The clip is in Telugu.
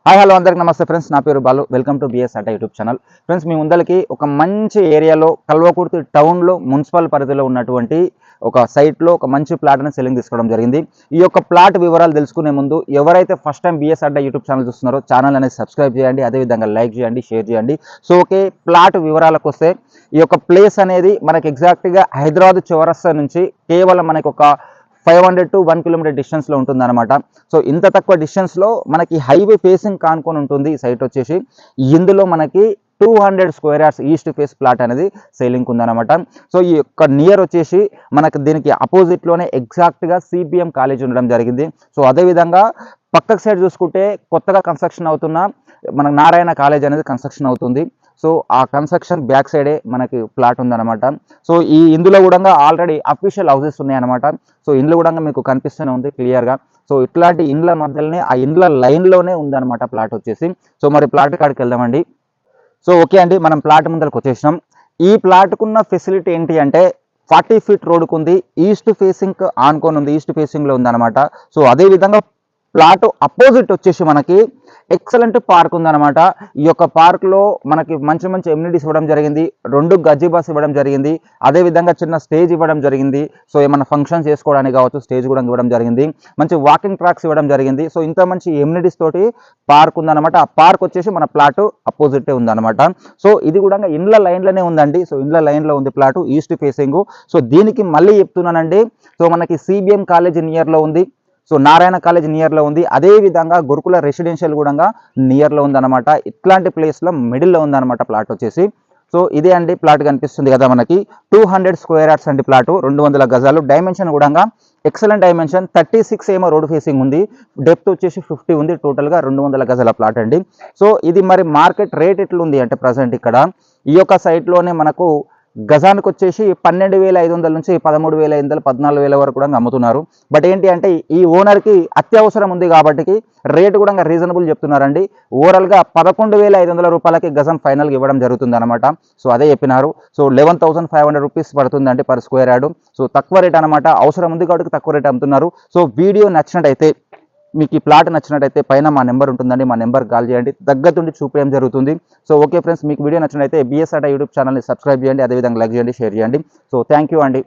హాయ్ హలో అందరికి నమస్తే ఫ్రెండ్స్. నా పేరు Balu. Welcome to BS Adda YouTube channel. Friends, మీ ముందరికి ఒక మంచి ఏరియాలో కల్వకుర్తి టౌన్లో మున్సిపల్ పరిధిలో ఉన్నటువంటి ఒక సైట్లో ఒక మంచి ప్లాట్ని సెల్లింగ్ తీసుకోవడం జరిగింది. ఈ యొక్క ప్లాట్ వివరాలు తెలుసుకునే ముందు ఎవరైతే first time BS Adda YouTube channel చూస్తున్నారో ఛానల్ అనేది సబ్స్క్రైబ్ చేయండి, అదేవిధంగా లైక్ చేయండి, షేర్ చేయండి. సో ఓకే, ప్లాట్ వివరాలకు వస్తే ఈ యొక్క ప్లేస్ అనేది మనకి ఎగ్జాక్ట్గా హైదరాబాద్ చౌరస్తా నుంచి కేవలం మనకి ఒక 500 to 1 కిలోమీటర్ డిస్టెన్స్లో ఉంటుంది అనమాట. సో ఇంత తక్కువ డిస్టెన్స్లో మనకి హైవే ఫేసింగ్ కానుకొని ఉంటుంది ఈ సైట్ వచ్చేసి. ఇందులో మనకి 200 square yards east phase plot అనేది సేలింగ్ ఉందన్నమాట. సో ఈ యొక్క నియర్ వచ్చేసి మనకి దీనికి అపోజిట్లోనే ఎగ్జాక్ట్గా సిపిఎం కాలేజ్ ఉండడం జరిగింది. సో అదేవిధంగా పక్కకు సైడ్ చూసుకుంటే కొత్తగా కన్స్ట్రక్షన్ అవుతున్న మనకు నారాయణ కాలేజ్ అనేది కన్స్ట్రక్షన్ అవుతుంది. సో ఆ కన్స్ట్రక్షన్ బ్యాక్ సైడే మనకి ప్లాట్ ఉందన్నమాట. సో ఇందులో కూడా ఆల్రెడీ అఫీషియల్ హౌసెస్ ఉన్నాయన్నమాట. సో ఇండ్లు కూడా మీకు కనిపిస్తూనే ఉంది క్లియర్గా. సో ఇట్లాంటి ఇండ్ల మధ్యలోనే ఆ ఇండ్ల లైన్లోనే ఉందన్నమాట ప్లాట్ వచ్చేసి. సో మరి ప్లాట్ కాడికి వెళ్దామండి. సో ఓకే అండి, మనం ప్లాట్ ముందరకు వచ్చేసినాం. ఈ ప్లాట్కున్న ఫెసిలిటీ ఏంటి అంటే 40 ఫీట్ రోడ్కు ఉంది, ఈస్ట్ ఫేసింగ్ ఆనుకొని ఉంది, ఈస్ట్ ఫేసింగ్లో ఉందన్నమాట. సో అదేవిధంగా ప్లాట్ అపోజిట్ వచ్చేసి మనకి ఎక్సలెంట్ పార్క్ ఉందన్నమాట. ఈ యొక్క పార్క్లో మనకి మంచి మంచి ఎమ్యూనిటీస్ ఇవ్వడం జరిగింది, 2 గజిబాస్ ఇవ్వడం జరిగింది, అదేవిధంగా చిన్న స్టేజ్ ఇవ్వడం జరిగింది. సో ఏమైనా ఫంక్షన్స్ చేసుకోవడానికి కావచ్చు స్టేజ్ కూడా ఇవ్వడం జరిగింది, మంచి వాకింగ్ ట్రాక్స్ ఇవ్వడం జరిగింది. సో ఇంత మంచి ఎమ్యూనిటీస్ తోటి పార్క్ ఉందన్నమాట. ఆ పార్క్ వచ్చేసి మన ప్లాట్ అపోజిటే ఉందన్నమాట. సో ఇది కూడా ఇండ్ల లైన్లోనే ఉందండి. సో ఇండ్ల లైన్లో ఉంది ప్లాట్, ఈస్ట్ ఫేసింగ్. సో దీనికి మళ్ళీ చెప్తున్నానండి, సో మనకి సిబిఎం కాలేజ్ నియర్లో ఉంది, సో నారాయణ కాలేజ్ నియర్లో ఉంది, అదేవిధంగా గురుకుల రెసిడెన్షియల్ కూడా నియర్లో ఉందన్నమాట. ఇట్లాంటి ప్లేస్లో మిడిల్లో ఉందన్నమాట ప్లాట్ వచ్చేసి. సో ఇదే అండి ప్లాట్ కనిపిస్తుంది కదా మనకి, 200 స్క్వేర్ యార్డ్స్ అండి ప్లాటు, 200 గజాలు. డైమెన్షన్ కూడా ఎక్సలెంట్ డైమెన్షన్, 36 ఏమో రోడ్ ఫేసింగ్ ఉంది, డెప్త్ వచ్చేసి 50 ఉంది, టోటల్గా 200 గజాల ప్లాట్ అండి. సో ఇది మరి మార్కెట్ రేట్ ఎట్లుంది అంటే ప్రజెంట్ ఇక్కడ ఈ యొక్క సైట్లోనే మనకు గజానికి వచ్చేసి 12,500 నుంచి 13,500, 14,000 వరకు కూడా అమ్ముతున్నారు. బట్ ఏంటి అంటే ఈ ఓనర్కి అత్యవసరం ఉంది కాబట్టి రేటు కూడా రీజనబుల్ చెప్తున్నారండి. ఓవరాల్గా 11,500 రూపాయలకి గజం ఫైనల్గా ఇవ్వడం జరుగుతుంది అనమాట. సో అదే చెప్పినారు. సో 11,500 రూపీస్ పడుతుందండి పర్ స్క్వేర్ యార్డ్. సో తక్కువ రేట్ అనమాట, అవసరం ఉంది కాబట్టి తక్కువ రేట్ అమ్ముతున్నారు. సో వీడియో నచ్చినట్టయితే, మీకు ఈ ప్లాట్ నచ్చినట్టయితే పైన మా నెంబర్ ఉంటుందండి, మా నెంబర్ కాల్ చేయండి, దగ్గరుండి చూపించడం జరుగుతుంది. సో ఓకే ఫ్రెండ్స్, మీకు వీడియో నచ్చినట్టయితే బిఎస్ అడ్డా యూట్యూబ్ ఛానల్ని సబ్స్క్రైబ్ చేయండి, అదేవిధంగా లైక్ చేయండి, షేర్ చేయండి. సో థ్యాంక్ యూ అండి.